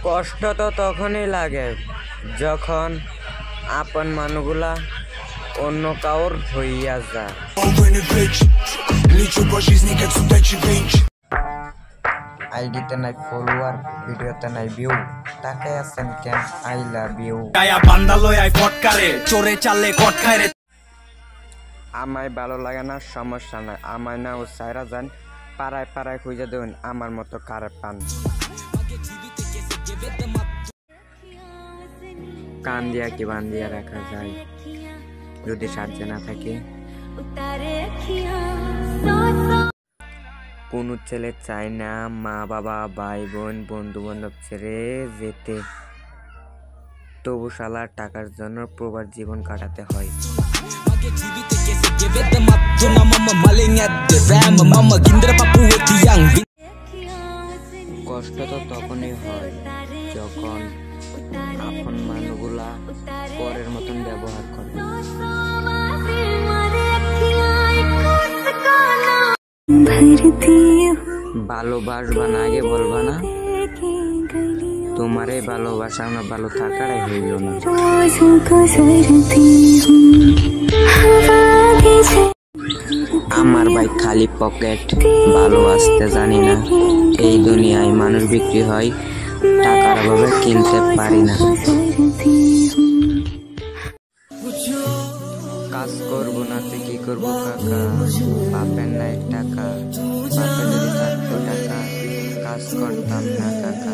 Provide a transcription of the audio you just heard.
কষ্ট তো তখনই লাগে যখন আপন মানুষগুলা অন্য কাউর হইয়া যায়। আইডিতে নাই ফলোয়ার, ভিডিওতে নাই ভিউ, তাকে আছেন কেন আই লাভ ইউ। আমায় ভালো লাগে না সমস্যা নাই, আমায় না ও সাইরা যান, পাড়ায় পাড়ায় খুঁজে দেবেন আমার মতো কারে পান। কান দিয়া কি বান দিয়া রাখা যায় যদি সাহায্য না থাকে? কোন ছেলে চায় না মা বাবা ভাই বোন বন্ধু বান্ধব ছেড়ে যেতে, তবু শালার টাকার জন্য প্রবাস জীবন কাটাতে হয়। কষ্ট তো তখনই হয় যখন আপন মানুষগুলা পরের মতন ব্যবহার করে। ভালোবাসবা না আগে বলবা না, তোমার এই ভালোবাসা না ভালো থাকারই হইল না। আমার ভাই খালি পকেট, ভালোবাসতে জানি না। এই দুনিয়ায় মানুষ বিক্রি হয়, টাকার অভাবে কিনতে পারি না। কাজ করবো না তো কি করবো কাকা, বাপের নাই টাকা, বাপে যদি থাকতো টাকা কাজ করতাম না কাকা।